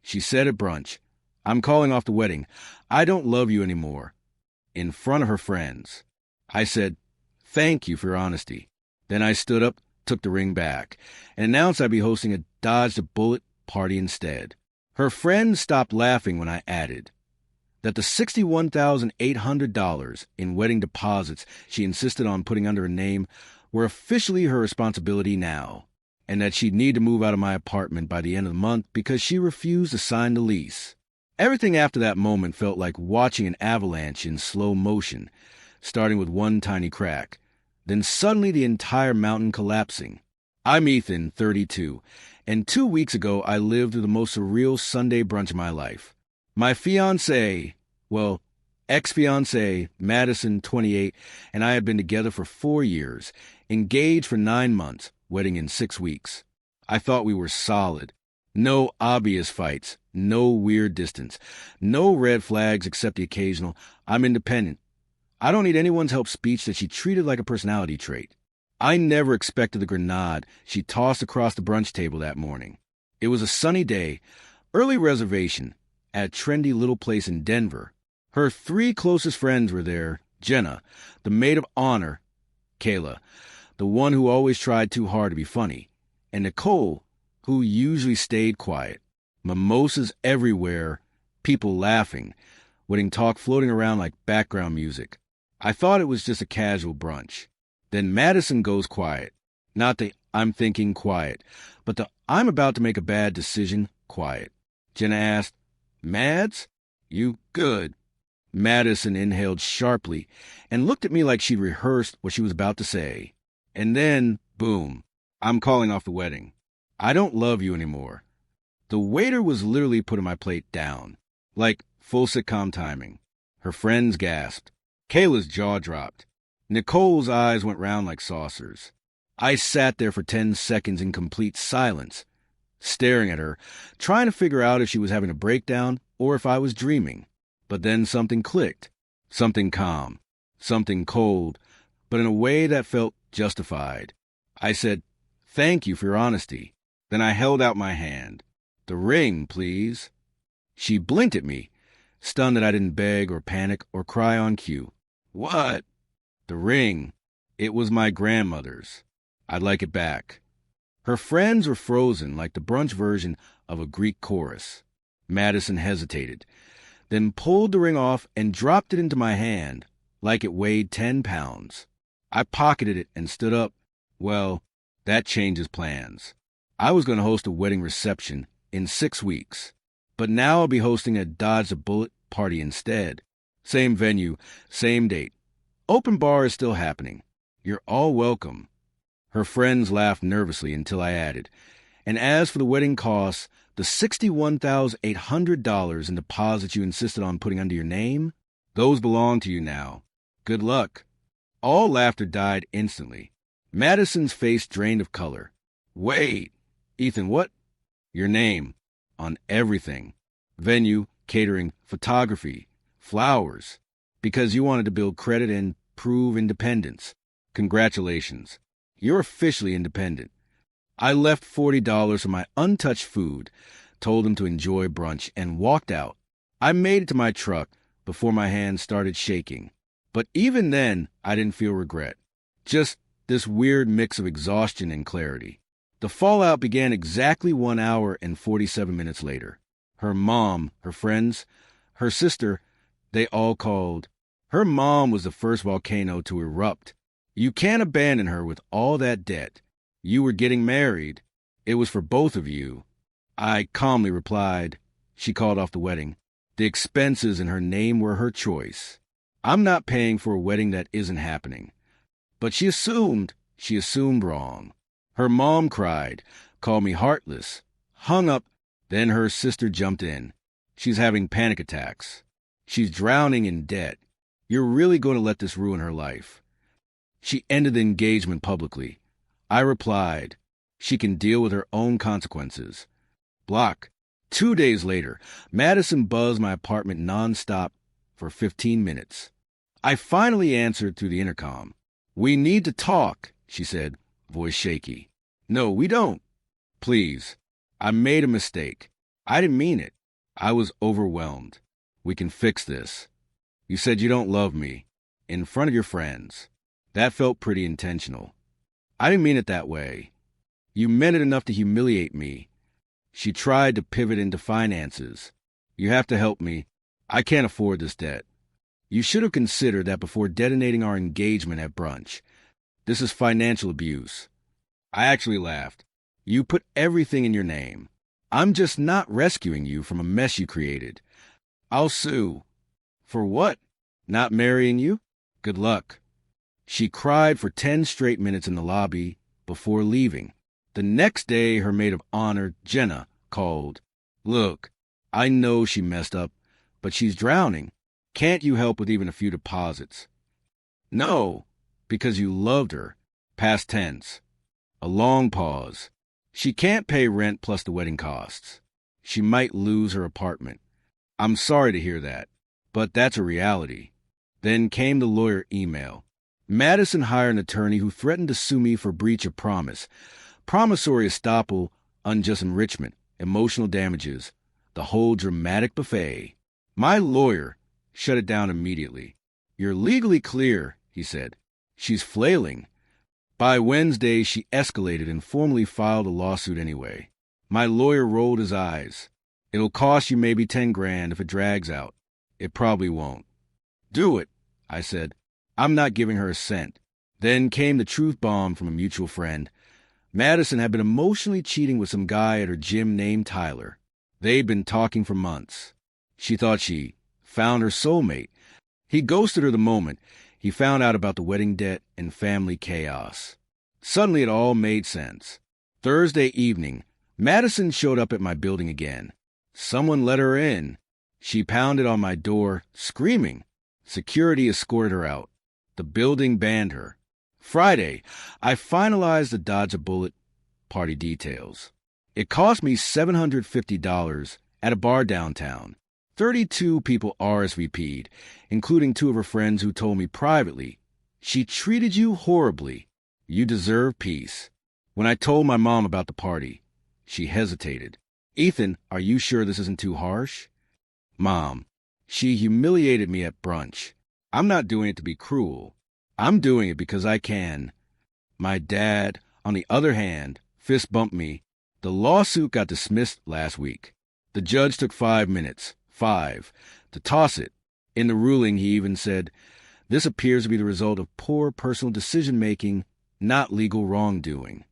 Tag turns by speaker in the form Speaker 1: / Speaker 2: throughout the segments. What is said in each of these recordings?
Speaker 1: She said at brunch, "I'm calling off the wedding. I don't love you anymore." In front of her friends. I said, "Thank you for your honesty." Then I stood up, took the ring back, and announced I'd be hosting a dodge-the-bullet party instead. Her friends stopped laughing when I added that the $61,800 in wedding deposits she insisted on putting under her name were officially her responsibility now, and that she'd need to move out of my apartment by the end of the month because she refused to sign the lease. Everything after that moment felt like watching an avalanche in slow motion, starting with one tiny crack, then suddenly the entire mountain collapsing. I'm Ethan, 32, and 2 weeks ago I lived through the most surreal Sunday brunch of my life. My ex-fiancée, Madison, 28, and I had been together for 4 years, engaged for 9 months, wedding in 6 weeks. I thought we were solid. No obvious fights, no weird distance, no red flags except the occasional, "I'm independent. I don't need anyone's help" speech that she treated like a personality trait. I never expected the grenade she tossed across the brunch table that morning. It was a sunny day, early reservation, at a trendy little place in Denver. Her 3 closest friends were there: Jenna, the maid of honor; Qley, the one who always tried too hard to be funny; and Nicole, who usually stayed quiet. Mimosas everywhere, people laughing, wedding talk floating around like background music. I thought it was just a casual brunch. Then Madison goes quiet. Not the "I'm thinking" quiet, but the "I'm about to make a bad decision" quiet. Jenna asked, "Mads? You good?" Madison inhaled sharply and looked at me like she'd rehearsed what she was about to say. And then, boom, "I'm calling off the wedding. I don't love you anymore." The waiter was literally putting my plate down, like full sitcom timing. Her friends gasped. Kayla's jaw dropped. Nicole's eyes went round like saucers. I sat there for 10 seconds in complete silence, staring at her, trying to figure out if she was having a breakdown or if I was dreaming. But then something clicked. Something calm. Something cold, but in a way that felt justified. I said, "Thank you for your honesty." Then I held out my hand. "The ring, please." She blinked at me, stunned that I didn't beg or panic or cry on cue. "What?" "The ring. It was my grandmother's. I'd like it back." Her friends were frozen like the brunch version of a Greek chorus. Madison hesitated, then pulled the ring off and dropped it into my hand like it weighed 10 pounds. I pocketed it and stood up. Well, that changes plans. I was going to host a wedding reception in 6 weeks, but now I'll be hosting a dodge-the-bullet party instead. Same venue, same date. Open bar is still happening. You're all welcome. Her friends laughed nervously until I added, "And as for the wedding costs, the $61,800 in deposits you insisted on putting under your name, those belong to you now. Good luck." All laughter died instantly. Madison's face drained of color. "Wait, Ethan, what?" "Your name. On everything. Venue, catering, photography, flowers. Because you wanted to build credit and prove independence. Congratulations. You're officially independent." I left $40 for my untouched food, told him to enjoy brunch, and walked out. I made it to my truck before my hands started shaking. But even then, I didn't feel regret. Just this weird mix of exhaustion and clarity. The fallout began exactly 1 hour and 47 minutes later. Her mom, her friends, her sister, they all called. Her mom was the first volcano to erupt. You can't abandon her with all that debt. You were getting married. It was for both of you. I calmly replied. She called off the wedding. The expenses in her name were her choice. I'm not paying for a wedding that isn't happening. But she assumed wrong. Her mom cried, called me heartless, hung up. Then her sister jumped in. She's having panic attacks. She's drowning in debt. You're really going to let this ruin her life? She ended the engagement publicly. I replied, she can deal with her own consequences. Block. 2 days later, Madison buzzed my apartment nonstop for 15 minutes. I finally answered through the intercom. "We need to talk," she said, voice shaky. "No, we don't." "Please. I made a mistake. I didn't mean it. I was overwhelmed. We can fix this. You said you don't love me. In front of your friends. That felt pretty intentional. I didn't mean it that way. You meant it enough to humiliate me. She tried to pivot into finances. You have to help me. I can't afford this debt. You should have considered that before detonating our engagement at brunch. This is financial abuse. I actually laughed. You put everything in your name. I'm just not rescuing you from a mess you created. I'll sue. For what? Not marrying you? Good luck. She cried for 10 straight minutes in the lobby before leaving. The next day, her maid of honor, Jenna, called. Look, I know she messed up, but she's drowning. Can't you help with even a few deposits? No, because you loved her. Past tense. A long pause. She can't pay rent plus the wedding costs. She might lose her apartment. I'm sorry to hear that, but that's a reality. Then came the lawyer email. Madison hired an attorney who threatened to sue me for breach of promise, promissory estoppel, unjust enrichment, emotional damages, the whole dramatic buffet. My lawyer shut it down immediately. You're legally clear, he said. She's flailing. By Wednesday, she escalated and formally filed a lawsuit anyway. My lawyer rolled his eyes. It'll cost you maybe 10 grand if it drags out. It probably won't. Do it, I said. I'm not giving her a cent. Then came the truth bomb from a mutual friend. Madison had been emotionally cheating with some guy at her gym named Tyler. They'd been talking for months. She thought she found her soulmate. He ghosted her the moment he found out about the wedding debt and family chaos. Suddenly it all made sense. Thursday evening, Madison showed up at my building again. Someone let her in. She pounded on my door, screaming. Security escorted her out. The building banned her. Friday, I finalized the dodge a bullet party details. It cost me $750 at a bar downtown. 32 people RSVP'd, including 2 of her friends who told me privately, she treated you horribly. You deserve peace. When I told my mom about the party, she hesitated. Ethan, are you sure this isn't too harsh? Mom, she humiliated me at brunch. I'm not doing it to be cruel. I'm doing it because I can. My dad, on the other hand, fist bumped me. The lawsuit got dismissed last week. The judge took 5 minutes, 5, to toss it. In the ruling, he even said, this appears to be the result of poor personal decision-making, not legal wrongdoing.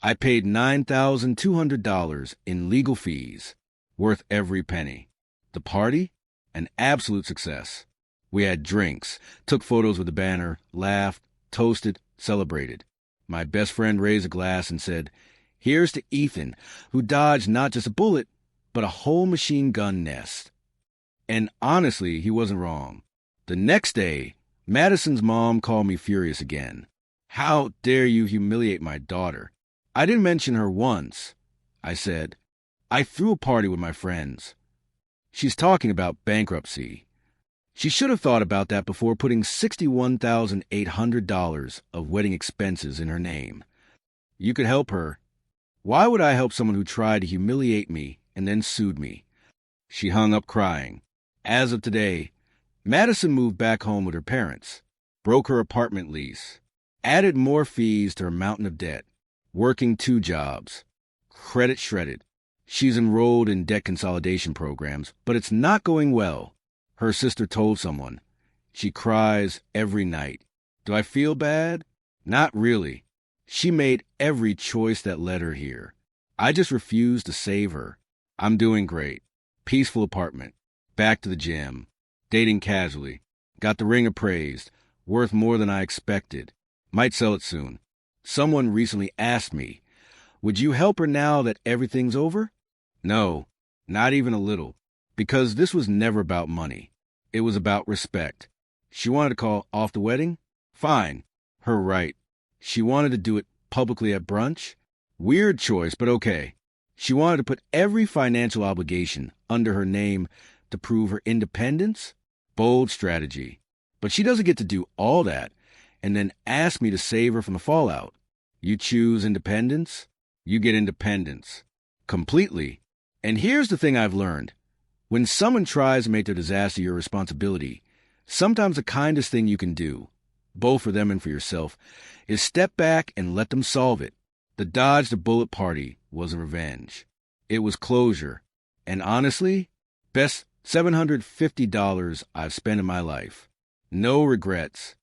Speaker 1: I paid $9,200 in legal fees, worth every penny. The party? An absolute success. We had drinks, took photos with the banner, laughed, toasted, celebrated. My best friend raised a glass and said, here's to Ethan, who dodged not just a bullet, but a whole machine gun nest. And honestly, he wasn't wrong. The next day, Madison's mom called me furious again. How dare you humiliate my daughter? I didn't mention her once. I said, I threw a party with my friends. She's talking about bankruptcy. She should have thought about that before putting $61,800 of wedding expenses in her name. You could help her. Why would I help someone who tried to humiliate me and then sued me? She hung up crying. As of today, Madison moved back home with her parents, broke her apartment lease, added more fees to her mountain of debt, working 2 jobs, credit shredded. She's enrolled in debt consolidation programs, but it's not going well. Her sister told someone. She cries every night. Do I feel bad? Not really. She made every choice that led her here. I just refuse to save her. I'm doing great. Peaceful apartment. Back to the gym. Dating casually. Got the ring appraised. Worth more than I expected. Might sell it soon. Someone recently asked me, would you help her now that everything's over? No, not even a little. Because this was never about money. It was about respect. She wanted to call off the wedding? Fine. Her right. She wanted to do it publicly at brunch? Weird choice, but okay. She wanted to put every financial obligation under her name to prove her independence? Bold strategy. But she doesn't get to do all that and then ask me to save her from the fallout. You choose independence, you get independence. Completely. And here's the thing I've learned. When someone tries to make their disaster your responsibility, sometimes the kindest thing you can do, both for them and for yourself, is step back and let them solve it. The dodge the bullet party was a revenge. It was closure. And honestly, best $750 I've spent in my life. No regrets.